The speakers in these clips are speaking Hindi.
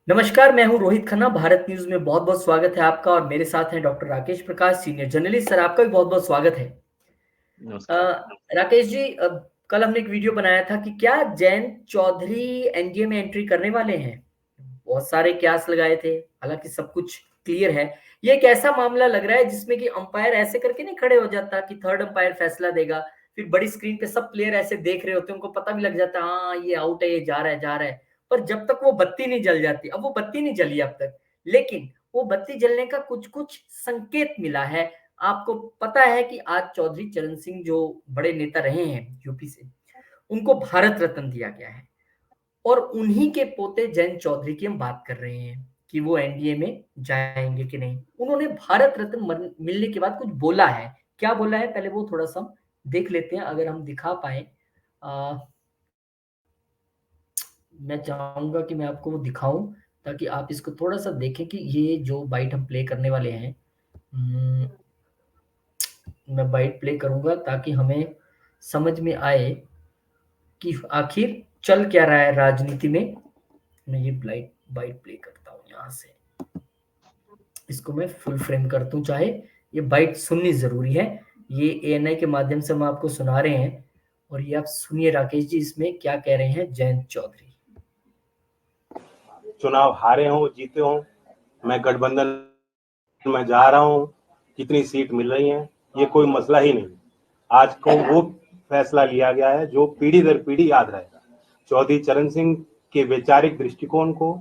नमस्कार, मैं हूँ रोहित खन्ना। भारत न्यूज़ में बहुत-बहुत स्वागत है आपका और मेरे साथ हैं डॉक्टर राकेश प्रकाश, सीनियर जर्नलिस्ट। सर, आपका भी बहुत-बहुत स्वागत है। अ, नमस्कार। राकेश जी, कल हमने एक वीडियो बनाया था कि क्या जयंत चौधरी एनडीए में एंट्री करने वाले हैं? बहुत सारे कयास लगाए थे, हालाँकि सब कुछ क्लियर है। ये एक ऐसा मामला लग रहा है जिसमें कि अंपायर ऐसे करके नहीं खड़े हो जाता कि थर्ड अंपायर फैसला देगा, फिर बड़ी स्क्रीन पे सब प्लेयर ऐसे देख रहे होते हैं, उनको पता भी लग जाता है, हाँ, ये आउट है, ये जा रहा है, जा रहा है। पर जब तक वो बत्ती नहीं जल जाती, अब वो बत्ती नहीं जली अब तक, लेकिन वो बत्ती जलने का कुछ-कुछ संकेत मिला है। आपको पता है कि आज चौधरी चरण सिंह जो बड़े नेता रहे हैं यूपी से, उनको भारत रत्न दिया गया है और उन्हीं के पोते जयंत चौधरी की हम बात कर रहे हैं कि वो एनडीए में जाएँगे कि नहीं। उन्होंने भारत रत्न मिलने के बाद कुछ बोला है। क्या बोला है पहले वो थोड़ा-सा हम देख लेते हैं अगर हम दिखा पाएँ। अ, मैं चाहूँगा कि मैं आपको वो दिखाऊँ ताकि आप इसको थोड़ा-सा देखें कि ये जो बाइट हम प्ले करने वाले हैं, उम, मैं बाइट प्ले करूँगा ताकि हमें समझ में आए कि आखिर चल क्या रहा है राजनीति में। मैं ये ब्लाइट बाइट प्ले करता हूँ यहाँ से। इसको मैं फुल फ्रेम कर दूँ चाहे, ये बाइट सुननी ज़रूरी है। ये एएनआई के माध्यम से हम आपको सुना रहे हैं और ये आप सुनिए राकेश जी इसमें क्या कह रहे हैं जयंत चौधरी। चुनाव हारे हों जीते हों, मैं गठबंधन में जा रहा हूं, कितनी सीट मिल रही हैं, ये कोई मसला ही नहीं। आज को वो फैसला लिया गया है जो पीढ़ी दर पीढ़ी याद रहेगा। चौधरी चरण सिंह के वैचारिक दृष्टिकोण को,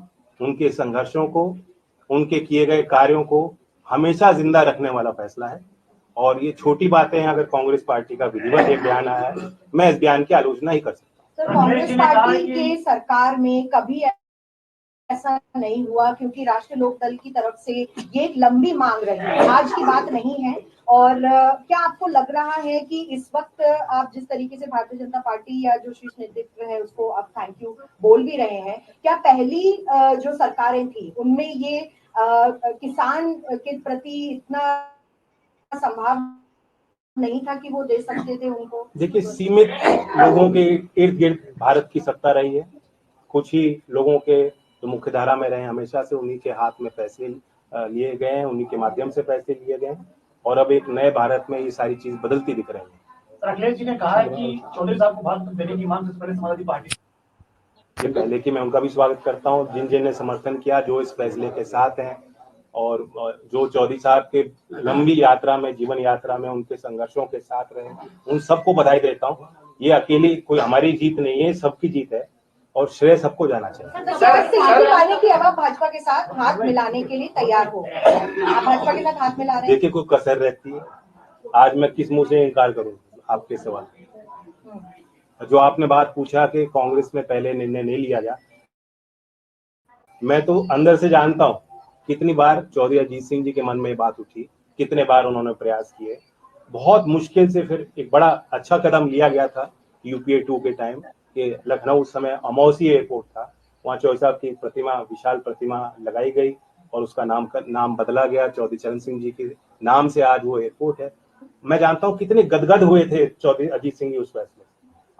उनके संघर्षों को, उनके किए गए कार्यों को हमेशा जिंदा रखने वाला फैसला है। और ये छोटी बातें हैं, अगर कांग्रेस पार्टी का विधिवत एक बयान आया है, मैं इस बयान की आलोचना ही कर सकता हूँ। तो कांग्रेस पार्टी के सरकार में कभी ऐसा नहीं हुआ, क्योंकि राष्ट्रीय लोक दल की तरफ से ये एक लंबी मांग रही है, आज की बात नहीं है। और क्या आपको लग रहा है कि इस वक्त आप जिस तरीके से भारतीय जनता पार्टी या जो शीर्ष नेतृत्व है उसको आप थैंक यू बोल भी रहे हैं, क्या पहली जो सरकारें थी उनमें ये किसान के प्रति इतना संभाव नहीं था कि वो दे सकते थे उनको? देखिए, सीमित लोगों के इर्द गिर्द भारत की सत्ता रही है। कुछ ही लोगों के जो मुख्य धारा में रहे, हमेशा से उन्हीं के हाथ में पैसे लिए गए हैं, उन्हीं के माध्यम से पैसे लिए गए हैं और अब एक नए भारत में ये सारी चीज बदलती दिख रही है। अखिलेश जी ने कहा है कि चौधरी साहब को भारत देने की मांग समाजवादी पार्टी ये पहले कि मैं उनका भी स्वागत करता हूँ, जिन ने समर्थन किया, जो इस फैसले के साथ हैं और जो चौधरी साहब के लंबी यात्रा में, जीवन यात्रा में उनके संघर्षों के साथ रहे, उन सबको बधाई देता हूँ। ये अकेली कोई हमारी जीत नहीं है, सबकी जीत है और श्रेय सबको जाना चाहिए। कि अब आप भाजपा के साथ हाथ मिलाने के लिए तैयार हो, आप भाजपा के साथ हाथ मिला रहे हैं? देखिए, कोई कसर रहती है, आज मैं किस मुंह से इनकार करूं आपके सवाल। जो आपने बात पूछा कि कांग्रेस में पहले निर्णय नहीं लिया गया, मैं तो अंदर से जानता हूं कितनी बार चौधरी अजीत सिंह जी के मन में ये बात उठी, कितने बार उन्होंने प्रयास किए। बहुत मुश्किल से फिर एक बड़ा अच्छा कदम लिया गया था यूपीए 2 के टाइम कि लखनऊ उस समय अमौसी एयरपोर्ट था, वहाँ चौधरी साहब की प्रतिमा, विशाल प्रतिमा लगाई गई और उसका नाम बदला गया, चौधरी चरण सिंह जी के नाम से आज वो एयरपोर्ट है। मैं जानता हूँ कितने गदगद हुए थे चौधरी अजीत सिंह जी उस फैसले।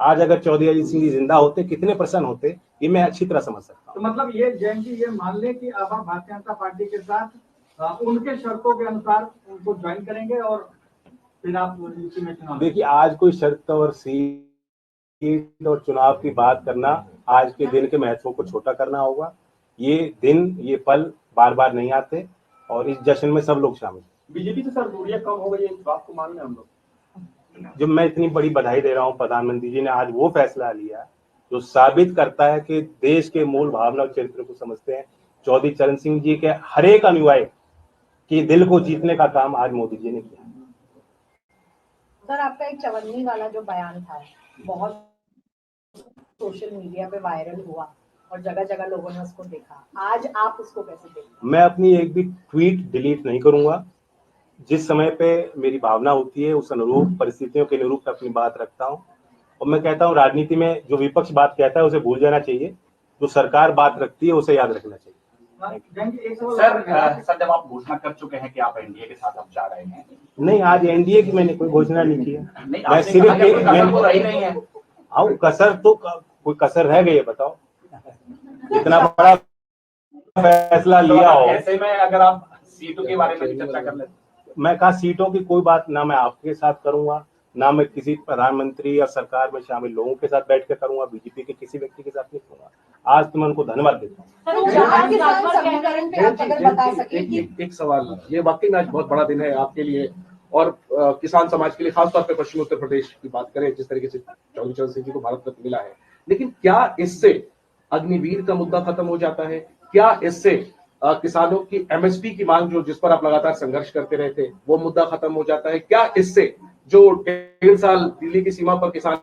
आज अगर चौधरी अजीत सिंह जी जिंदा होते, कितने प्रसन्न होते, ये मैं अच्छी तरह समझ सकता हूँ। तो मतलब ये जयंत जी ये मान ले कि अब आप भारतीय जनता पार्टी के साथ उनके शर्तों के अनुसार उनको ज्वाइन करेंगे और फिर आप यूपी में चुनाव। देखिए, आज कोई शर्त और सीट और चुनाव की बात करना, आज के दिन के महत्व को छोटा करना होगा। ये दिन, ये पल बार बार नहीं आते और इस जश्न में सब लोग शामिल। बीजेपी से सर दूरियां कम हो गई है, इस बात को मान लें हम लोग। जब मैं इतनी बड़ी बधाई दे रहा हूँ, प्रधानमंत्री जी ने आज वो फैसला लिया जो साबित करता है कि देश के मूल भावना और चरित्र को समझते हैं। चौधरी चरण सिंह जी के हर एक अनुयायी के दिल को जीतने का काम आज मोदी जी ने किया। सर, आपका एक चवन्नी वाला जो बयान था बहुत सोशल मीडिया पे वायरल हुआ और जगह जगह लोगों ने उसको देखा, आज आप उसको कैसे देखते हैं? मैं अपनी एक भी ट्वीट डिलीट नहीं करूंगा। जिस समय पे मेरी भावना होती है उस अनुरूप, परिस्थितियों के अनुरूप अपनी बात रखता हूँ और मैं कहता हूँ राजनीति में जो विपक्ष बात कहता है उसे भूल जाना चाहिए, जो सरकार बात रखती है उसे याद रखना चाहिए। सर, जब आप घोषणा कर चुके हैं कि आप एनडीए के साथ अब जा रहे हैं। नहीं, आज एनडीए की मैंने कोई घोषणा नहीं की है। मैं सिर्फ हाँ, कसर तो कोई कसर रह गई है, बताओ। इतना बड़ा फैसला लिया हो। ऐसे में अगर आप सीटों के बारे में चर्चा कर लेते, मैं कहा सीटों की कोई बात ना मैं आपके साथ करूंगा, ना मैं किसी प्रधानमंत्री या सरकार में शामिल लोगों के साथ बैठ कर करूंगा, बीजेपी के किसी व्यक्ति के साथ नहीं करूंगा। आज तो मैं उनको धन्यवाद देता हूँ। एक सवाल, ये वाकई में आज बहुत बड़ा दिन है आपके लिए और किसान समाज के लिए, खासतौर पे पश्चिमी उत्तर प्रदेश की बात करें, जिस तरीके से चौधरी चरण सिंह जी को भारत रत्न मिला है, लेकिन क्या इससे अग्निवीर का मुद्दा खत्म हो जाता है? क्या इससे किसानों की एमएसपी की मांग जो जिस पर आप लगातार संघर्ष करते रहे थे वो मुद्दा खत्म हो जाता है? क्या इससे जो 1.5 साल दिल्ली की सीमा पर किसान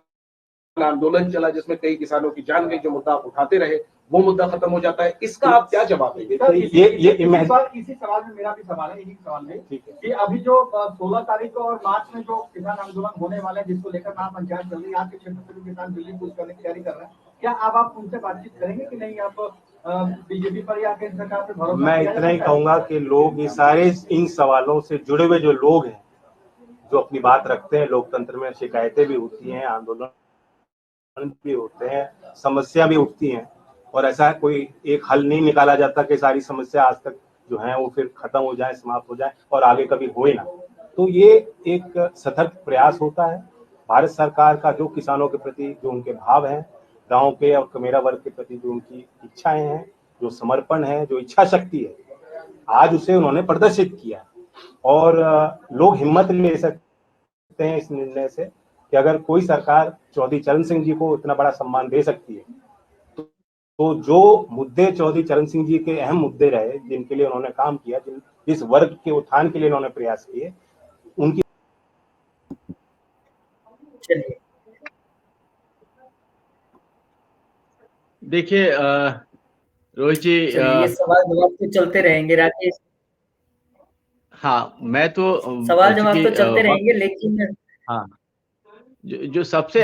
आंदोलन चला जिसमें कई किसानों की जान गई, जो मुद्दा आप उठाते रहे, वो मुद्दा खत्म हो जाता है? इसका आप क्या जवाब देंगे? इसी सवाल में मेरा भी सवाल है, यही सवाल है कि अभी जो 16 तारीख और मार्च में जो किसान आंदोलन होने वाले हैं, जिसको लेकर महापंचायत चल रही है, आपके क्षेत्र से भी किसान दिल्ली कूच करने की तैयारी कर रहे हैं, क्या अब आप उनसे बातचीत करेंगे कि नहीं? आप बीजेपी पर या केंद्र सरकार पर भरोसा? मैं इतना ही कहूंगा कि लोग ये सारे इन सवालों से जुड़े हुए जो लोग हैं, जो अपनी बात रखते हैं, लोकतंत्र में शिकायतें भी होती हैं, आंदोलन भी होते हैं, समस्या भी उठती हैं, और ऐसा कोई एक हल नहीं निकाला जाता कि सारी समस्या आज तक जो है वो फिर खत्म हो जाए, समाप्त हो जाए और आगे कभी होए ना। तो ये एक सतर्क प्रयास होता है भारत सरकार का, जो किसानों के प्रति जो उनके भाव हैं, गांव के और कमेरा वर्ग के प्रति जो उनकी इच्छाएं हैं, जो समर्पण है, जो इच्छा शक्ति है, आज उसे उन्होंने प्रदर्शित किया। और लोग हिम्मत ले सकते हैं इस निर्णय से कि अगर कोई सरकार चौधरी चरण सिंह जी को इतना बड़ा सम्मान दे सकती है, तो जो मुद्दे चौधरी चरण सिंह जी के अहम मुद्दे रहे, जिनके लिए उन्होंने काम किया, जिस वर्ग के उत्थान के लिए उन्होंने प्रयास किए, उनकी चलिए देखिए रोहित जी, ये सवाल जवाब तो चलते रहेंगे राकेश। हाँ, मैं तो सवाल जवाब तो चलते रहेंगे, लेकिन हाँ, जो सबसे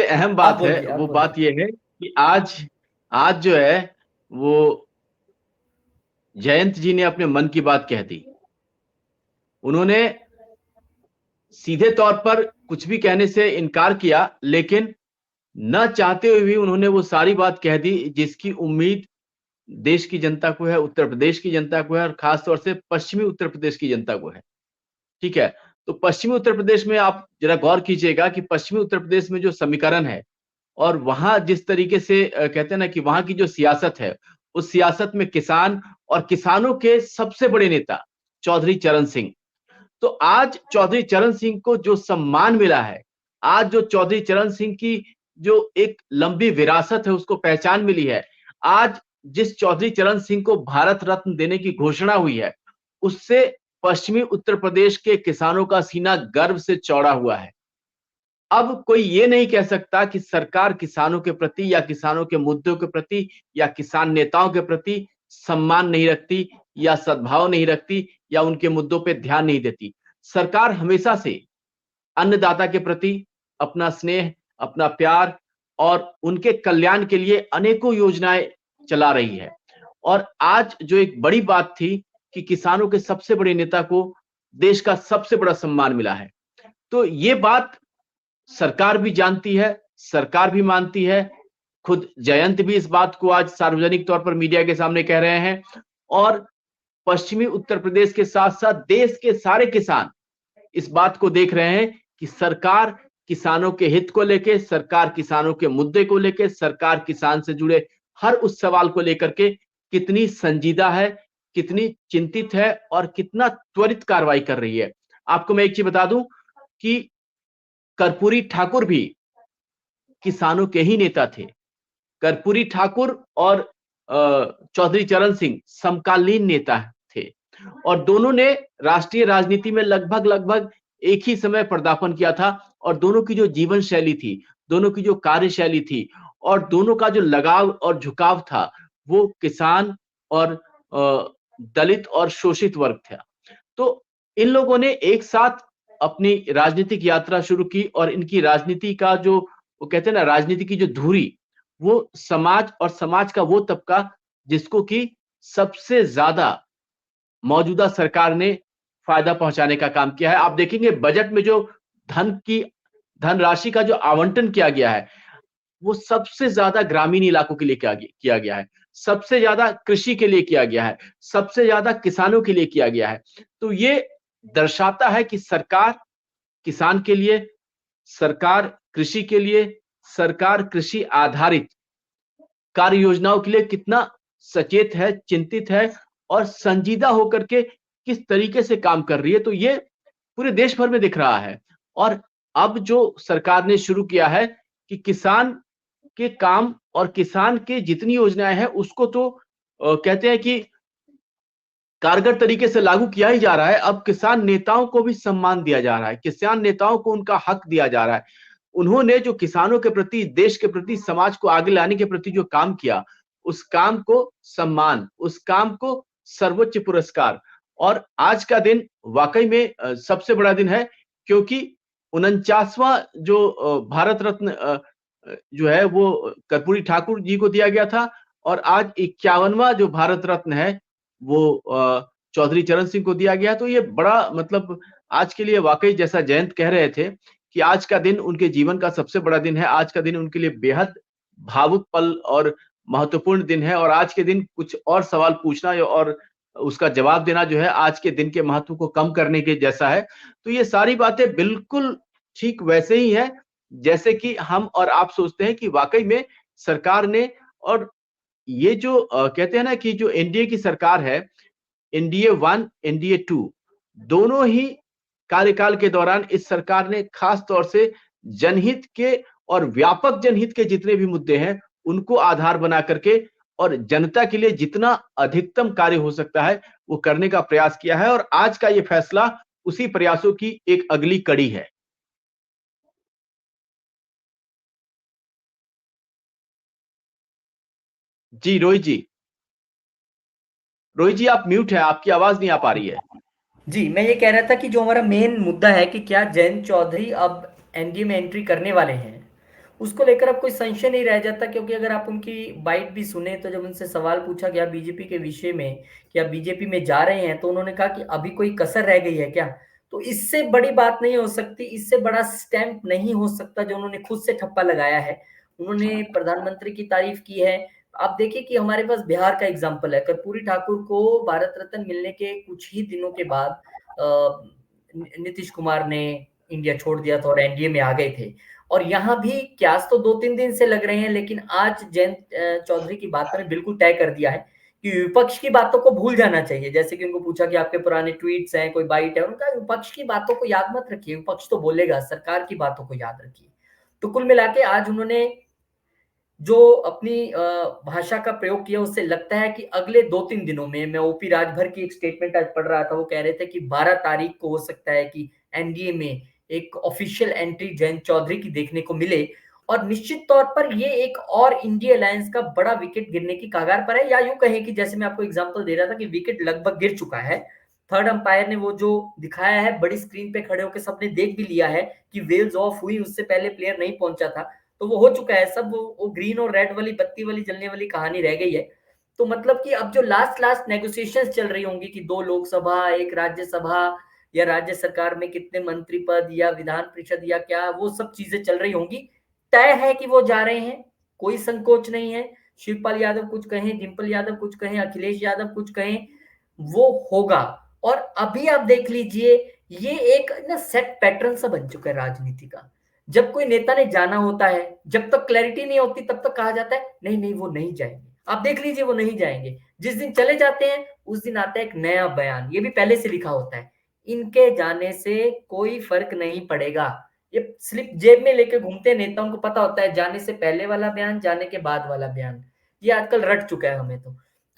अहम बात है वो बात ये है कि आज जो है वो जयंत जी ने अपने मन की बात कह दी। उन्होंने सीधे तौर पर कुछ भी कहने से इनकार किया, लेकिन न चाहते हुए भी उन्होंने वो सारी बात कह दी जिसकी उम्मीद देश की जनता को है, उत्तर प्रदेश की जनता को है, और खासतौर से पश्चिमी उत्तर प्रदेश की जनता को है। ठीक है, तो पश्चिमी उत्तर प्रदेश में आप जरा गौर कीजिएगा कि पश्चिमी उत्तर प्रदेश में जो समीकरण है और वहां जिस तरीके से कहते हैं ना कि वहां की जो सियासत है, उस सियासत में किसान और किसानों के सबसे बड़े नेता चौधरी चरण सिंह, तो आज चौधरी चरण सिंह को जो सम्मान मिला है, आज जो चौधरी चरण सिंह की जो एक लंबी विरासत है उसको पहचान मिली है, आज जिस चौधरी चरण सिंह को भारत रत्न देने की घोषणा हुई है, उससे पश्चिमी उत्तर प्रदेश के किसानों का सीना गर्व से चौड़ा हुआ है। अब कोई ये नहीं कह सकता कि सरकार किसानों के प्रति या किसानों के मुद्दों के प्रति या किसान नेताओं के प्रति सम्मान नहीं रखती या सद्भाव नहीं रखती या उनके मुद्दों पे ध्यान नहीं देती। सरकार हमेशा से अन्नदाता के प्रति अपना स्नेह, अपना प्यार और उनके कल्याण के लिए अनेकों योजनाएं चला रही है। और आज जो एक बड़ी बात थी कि किसानों के सबसे बड़े नेता को देश का सबसे बड़ा सम्मान मिला है, तो ये बात सरकार भी जानती है, सरकार भी मानती है। खुद जयंत भी इस बात को आज सार्वजनिक तौर पर मीडिया के सामने कह रहे हैं, और पश्चिमी उत्तर प्रदेश के साथ साथ देश के सारे किसान इस बात को देख रहे हैं कि सरकार किसानों के हित को लेके, सरकार किसानों के मुद्दे को लेके, सरकार किसान से जुड़े हर उस सवाल को लेकर के कितनी संजीदा है, कितनी चिंतित है और कितना त्वरित कार्रवाई कर रही है। आपको मैं एक चीज बता दूं कि कर्पूरी ठाकुर भी किसानों के ही नेता थे। कर्पूरी ठाकुर और चौधरी चरण सिंह समकालीन नेता थे और दोनों ने राष्ट्रीय राजनीति में लगभग एक ही समय पदार्पण किया था, और दोनों की जो जीवन शैली थी, दोनों की जो कार्यशैली थी और दोनों का जो लगाव और झुकाव था, वो किसान और दलित और शोषित वर्ग था। तो इन लोगों ने एक साथ अपनी राजनीतिक यात्रा शुरू की और इनकी राजनीति का जो वो कहते हैं ना, राजनीति की जो धुरी, वो समाज और समाज का वो तबका जिसको कि सबसे ज्यादा मौजूदा सरकार ने फायदा पहुंचाने का काम किया है। आप देखेंगे बजट में जो धनराशि का जो आवंटन किया गया है, वो सबसे ज्यादा ग्रामीण इलाकों के लिए किया गया है, सबसे ज्यादा कृषि के लिए किया गया है, सबसे ज्यादा किसानों के लिए किया गया है। तो ये दर्शाता है कि सरकार किसान के लिए, सरकार कृषि के लिए, सरकार कृषि आधारित कार्य योजनाओं के लिए कितना सचेत है, चिंतित है और संजीदा होकर के किस तरीके से काम कर रही है। तो ये पूरे देश भर में दिख रहा है। और अब जो सरकार ने शुरू किया है कि किसान के काम और किसान के जितनी योजनाएं हैं उसको तो कहते हैं कि कारगर तरीके से लागू किया ही जा रहा है। अब किसान नेताओं को भी सम्मान दिया जा रहा है, किसान नेताओं को उनका हक दिया जा रहा है। उन्होंने जो किसानों के प्रति, देश के प्रति, समाज को आगे लाने के प्रति जो काम किया, उस काम को सम्मान, उस काम को सर्वोच्च पुरस्कार। और आज का दिन वाकई में सबसे बड़ा दिन है, क्योंकि 49वां जो भारत रत्न जो है वो कर्पूरी ठाकुर जी को दिया गया था, और आज 51वां जो भारत रत्न है वो चौधरी चरण सिंह को दिया गया। तो ये बड़ा मतलब आज के लिए वाकई, जैसा जयंत कह रहे थे कि आज का दिन उनके जीवन का सबसे बड़ा दिन है, आज का दिन उनके लिए बेहद भावुक पल और महत्वपूर्ण दिन है। और आज के दिन कुछ और सवाल पूछना और उसका जवाब देना जो है आज के दिन के महत्व को कम करने के जैसा है। तो ये सारी बातें बिल्कुल ठीक वैसे ही है जैसे कि हम और आप सोचते हैं कि वाकई में सरकार ने, और ये जो कहते हैं ना कि जो एनडीए की सरकार है, एनडीए 1, एनडीए 2, दोनों ही कार्यकाल के दौरान इस सरकार ने खास तौर से जनहित के और व्यापक जनहित के जितने भी मुद्दे हैं उनको आधार बना करके और जनता के लिए जितना अधिकतम कार्य हो सकता है वो करने का प्रयास किया है। और आज का ये फैसला उसी प्रयासों की एक अगली कड़ी है। जी रोहित जी आप म्यूट है, आपकी आवाज नहीं आ पा रही है। जी, मैं ये कह रहा था कि जो हमारा मेन मुद्दा है कि क्या जयंत चौधरी अब एनडीए में एंट्री करने वाले हैं, उसको लेकर अब कोई संशय नहीं रह जाता। क्योंकि अगर आप उनकी बाइट भी सुने तो जब उनसे सवाल पूछा गया बीजेपी के विषय में कि आप बीजेपी में जा रहे हैं, तो उन्होंने कहा कि अभी कोई कसर रह गई है क्या। तो इससे बड़ी बात नहीं हो सकती, इससे बड़ा स्टैंप नहीं हो सकता जो उन्होंने खुद से ठप्पा लगाया है। उन्होंने प्रधानमंत्री की तारीफ की है। आप देखिए कि हमारे पास बिहार का एग्जाम्पल है, कर्पूरी ठाकुर को भारत रत्न मिलने के कुछ ही दिनों के बाद नीतीश कुमार ने इंडिया छोड़ दिया था और एनडीए में आ गए थे। और यहाँ भी क्यास तो 2-3 दिन से लग रहे हैं, लेकिन आज जयंत चौधरी की बात ने बिल्कुल तय कर दिया है कि विपक्ष की बातों को भूल जाना चाहिए। जैसे कि उनको पूछा कि आपके पुराने ट्वीट्स हैं, कोई बाइट है, उनका विपक्ष की बातों को याद मत रखिए, विपक्ष तो बोलेगा, सरकार की बातों को याद रखिए। तो कुल मिला के आज उन्होंने जो अपनी भाषा का प्रयोग किया, उससे लगता है कि अगले 2-3 दिनों में, मैं ओपी राजभर की एक स्टेटमेंट आज पढ़ रहा था, वो कह रहे थे कि 12 तारीख को हो सकता है कि एनडीए में एक ऑफिशियल एंट्री जयंत चौधरी की देखने को मिले। और निश्चित तौर पर ये एक और इंडिया अलायंस का बड़ा विकेट गिरने की कगार पर है, या यूं कहें कि जैसे मैं आपको एग्जांपल दे रहा था कि विकेट लगभग गिर चुका है। थर्ड अंपायर ने वो जो दिखाया है, बड़ी स्क्रीन पे खड़े होकर सबने देख भी लिया है कि वेल्स ऑफ हुई, उससे पहले प्लेयर नहीं पहुंचा था, तो वो हो चुका है सब। वो ग्रीन और रेड वाली बत्ती वाली जलने वाली कहानी रह गई है। तो मतलब कि अब जो लास्ट नेगोशिएशंस चल रही होंगी कि 2 लोकसभा, 1 राज्यसभा, या राज्य सरकार में कितने मंत्री पद या विधान परिषद या क्या, वो सब चीजें चल रही होंगी। तय है कि वो जा रहे हैं, कोई संकोच नहीं है। शिवपाल यादव कुछ कहें, डिंपल यादव कुछ कहें, अखिलेश यादव कुछ कहें, वो होगा। और अभी आप देख लीजिए, ये एक ना सेट पैटर्न सा बन चुका है राजनीति का। जब कोई नेता ने जाना होता है, जब तक क्लैरिटी नहीं होती तब तक कहा जाता है नहीं नहीं वो नहीं जाएंगे। आप देख लीजिए वो नहीं जाएंगे। जिस दिन चले जाते हैं उस दिन आता है एक नया बयान, ये भी पहले से लिखा होता है, इनके जाने से कोई फर्क नहीं पड़ेगा। ये स्लिप जेब में लेके घूमते हैं, नेताओं को पता होता है जाने से पहले वाला बयान, जाने के बाद वाला बयान। ये आजकल रट चुका है हमें।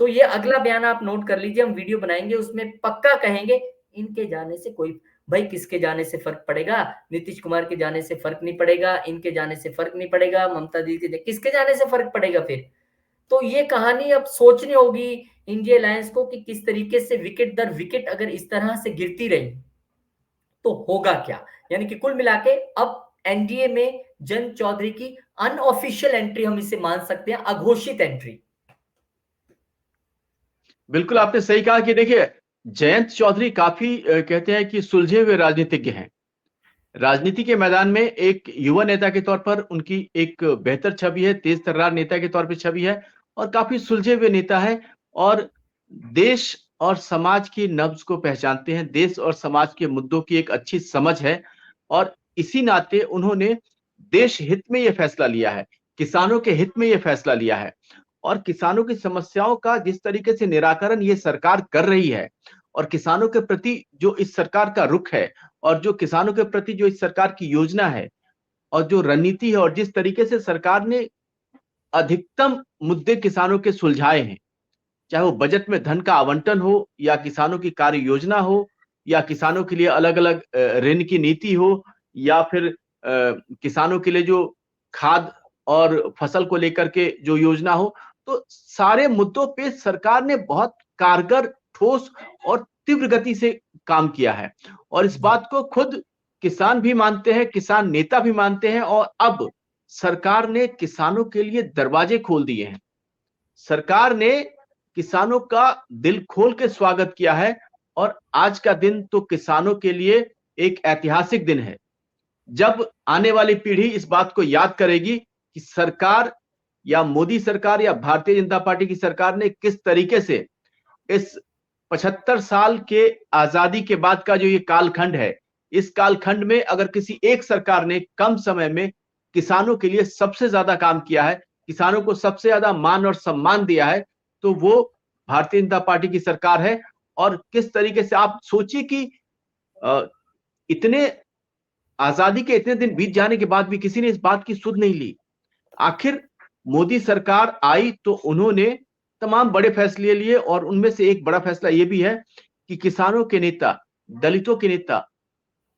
तो ये अगला बयान आप नोट कर लीजिए, हम वीडियो बनाएंगे उसमें पक्का कहेंगे इनके जाने से कोई, भाई किसके जाने से फर्क पड़ेगा? नीतीश कुमार के जाने से फर्क नहीं पड़ेगा, इनके जाने से फर्क नहीं पड़ेगा, ममता दीदी के, किसके जाने से फर्क पड़ेगा फिर? तो ये कहानी अब सोचनी होगी इंडिया अलायंस को कि किस तरीके से विकेट दर विकेट अगर इस तरह से गिरती रही तो होगा क्या। यानी कि कुल मिला के अब एनडीए में जयंत चौधरी की अनऑफिशियल एंट्री हम इसे मान सकते हैं, अघोषित एंट्री। बिल्कुल आपने सही कहा कि देखिए जयंत चौधरी काफी कहते हैं कि सुलझे हुए राजनीतिज्ञ हैं। राजनीति के मैदान में एक युवा नेता के तौर पर उनकी एक बेहतर छवि है, तेज तर्रार नेता के तौर पर छवि है और काफी सुलझे हुए नेता है और देश और समाज की नब्ज को पहचानते हैं, देश और समाज के मुद्दों की एक अच्छी समझ है और इसी नाते उन्होंने देश हित में यह फैसला लिया है, किसानों के हित में यह फैसला लिया है और किसानों की समस्याओं का जिस तरीके से निराकरण ये सरकार कर रही है और किसानों के प्रति जो इस सरकार का रुख है और जो किसानों के प्रति जो इस सरकार की योजना है और जो रणनीति है और जिस तरीके से सरकार ने अधिकतम मुद्दे किसानों के सुलझाए हैं, चाहे वो बजट में धन का आवंटन हो या किसानों की कार्य योजना हो या किसानों के लिए अलग-अलग ऋण की नीति हो या फिर किसानों के लिए जो खाद और फसल को लेकर के जो योजना हो, तो सारे मुद्दों पे सरकार ने बहुत कारगर, ठोस और तीव्र गति से काम किया है और इस बात को खुद किसान भी मानते हैं, किसान नेता भी मानते हैं और अब सरकार ने किसानों के लिए दरवाजे खोल दिए हैं। सरकार ने किसानों का दिल खोल के स्वागत किया है और आज का दिन तो किसानों के लिए एक ऐतिहासिक दिन है। जब आने वाली पीढ़ी इस बात को याद करेगी कि सरकार या मोदी सरकार या भारतीय जनता पार्टी की सरकार ने किस तरीके से इस 75 साल के आजादी के बाद का जो ये कालखंड है, इस कालखंड में अगर किसी एक सरकार ने कम समय में किसानों के लिए सबसे ज्यादा काम किया है, किसानों को सबसे ज्यादा मान और सम्मान दिया है, तो वो भारतीय जनता पार्टी की सरकार है और किस तरीके से आप सोचिए कि इतने आजादी के इतने दिन बीत जाने के बाद भी किसी ने इस बात की सुध नहीं ली। आखिर मोदी सरकार आई तो उन्होंने तमाम बड़े फैसले लिए और उनमें से एक बड़ा फैसला यह भी है कि किसानों के नेता, दलितों के नेता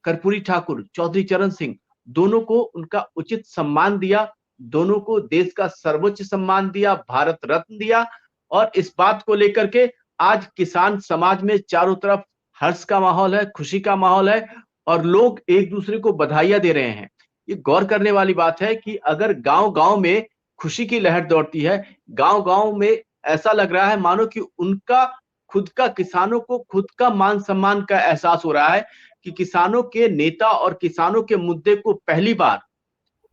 कर्पूरी ठाकुर, चौधरी चरण सिंह, दोनों को उनका उचित सम्मान दिया, दोनों को देश का सर्वोच्च सम्मान दिया, भारत रत्न दिया और इस बात को लेकर के आज किसान समाज में चारों तरफ हर्ष का माहौल है, खुशी का माहौल है और लोग एक दूसरे को बधाइयां दे रहे हैं। ये गौर करने वाली बात है कि अगर गांव-गांव में खुशी की लहर दौड़ती है, गांव-गांव में ऐसा लग रहा है मानो कि उनका खुद का किसानों को खुद का मान सम्मान का एहसास हो रहा है कि किसानों के नेता और किसानों के मुद्दे को पहली बार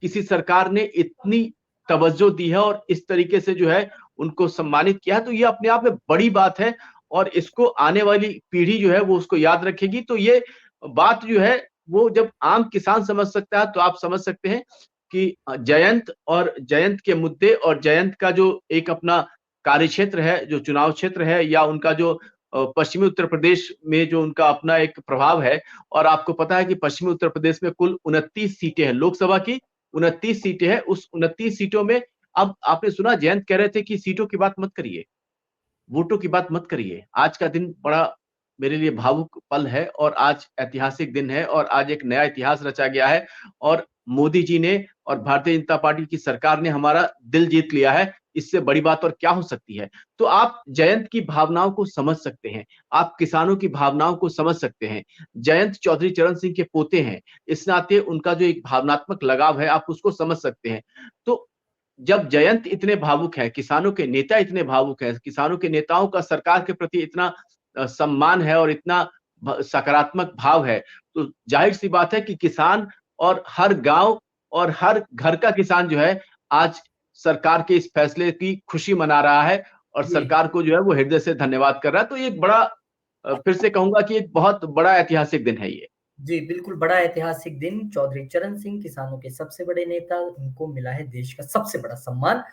किसी सरकार ने इतनी तवज्जो दी है और इस तरीके से जो है उनको सम्मानित किया है, तो ये अपने आप में बड़ी बात है और इसको आने वाली पीढ़ी जो है वो उसको याद रखेगी। तो ये बात जो है वो जब आम किसान समझ सकता है तो आप समझ सकते हैं कि जयंत और जयंत के मुद्दे और जयंत का जो एक अपना कार्यक्षेत्र है, जो चुनाव क्षेत्र है या उनका जो पश्चिमी उत्तर प्रदेश में जो उनका अपना एक प्रभाव है और आपको पता है कि पश्चिमी उत्तर प्रदेश में कुल 29 सीटें हैं, लोकसभा की 29 सीटें हैं। उस 29 सीटों में अब आपने सुना जयंत कह रहे थे कि सीटों की बात मत करिए, वोटों की बात मत करिए। आज का दिन बड़ा मेरे लिए भावुक पल है और आज ऐतिहासिक दिन है और आज एक नया इतिहास रचा गया है और मोदी जी ने और भारतीय जनता पार्टी की सरकार ने हमारा दिल जीत लिया है। इससे बड़ी बात और क्या हो सकती है? तो आप जयंत की भावनाओं को समझ सकते हैं, आप किसानों की भावनाओं को समझ सकते हैं। जयंत चौधरी चरण सिंह के पोते हैं, इस नाते उनका जो एक भावनात्मक लगाव है आप उसको समझ सकते हैं। तो जब जयंत इतने भावुक हैं, किसानों के नेता इतने भावुक हैं, किसानों के नेताओं का सरकार के प्रति इतना सम्मान है और इतना सकारात्मक भाव है, तो जाहिर-सी बात है कि किसान और हर गाँव और हर घर का किसान जो है आज सरकार के इस फैसले की खुशी मना रहा है और सरकार को जो है वो हृदय से धन्यवाद कर रहा है। तो ये एक बड़ा फिर से कहूँगा कि एक बहुत बड़ा ऐतिहासिक दिन है ये। जी, बिल्कुल बड़ा ऐतिहासिक दिन। चौधरी चरण सिंह किसानों के सबसे बड़े नेता, उनको मिला है देश का सबसे बड़ा सम्मान,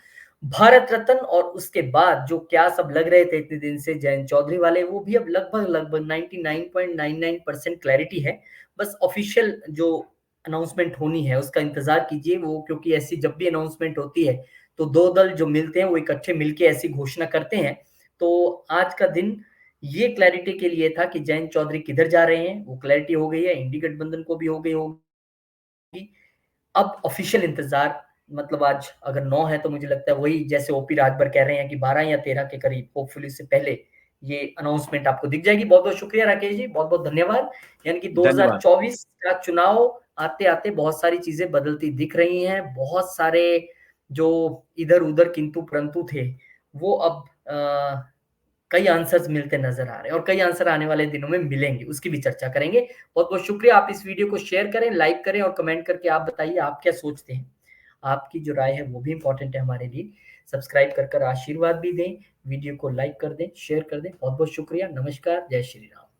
भारत रत्न और उसके बाद जो क्या सब लग रहे थे इतने दिन से जयंत चौधरी वाले, वो भी अब लगभग 99.99% क्लैरिटी है। बस ऑफिशियल जो अनाउंसमेंट होनी है उसका इंतज़ार कीजिए वो, क्योंकि ऐसी जब भी अनाउंसमेंट होती है, तो 2 दल जो मिलते हैं वो इकट्ठे मिलके ऐसी घोषणा करते हैं। तो आज का दिन ये क्लैरिटी के लिए था कि जयंत चौधरी किधर जा रहे हैं, वो क्लैरिटी हो गई है, इंडी गठबंधन को भी हो गई होगी। अब ऑफिशियल इंतज़ार, मतलब आज अगर 9 है तो मुझे लगता है वही जैसे ओपी राजभर कह रहे हैं कि 12 या 13 के करीब होपफुली इससे पहले ये अनाउंसमेंट आपको दिख जाएगी। बहुत-बहुत शुक्रिया राकेश जी, बहुत-बहुत धन्यवाद। यानी कि धन्यवाद। 2024 का चुनाव आते-आते बहुत सारी चीज़ें बदलती दिख रही हैं। बहुत सारे जो इधर-उधर किंतु परंतु थे, वो अब कई आंसर्स मिलते नजर आ रहे हैं और कई आंसर आने वाले दिनों में मिलेंगे, उसकी भी चर्चा करेंगे। बहुत बहुत शुक्रिया। आप इस वीडियो को शेयर करें, लाइक करें और कमेंट करके आप बताइए आप क्या सोचते हैं। आपकी जो राय है वो भी इंपॉर्टेंट है हमारे लिए। सब्सक्राइब कर आशीर्वाद भी दें, वीडियो को लाइक कर दें, शेयर कर दें। बहुत बहुत शुक्रिया। नमस्कार, जय श्री राम।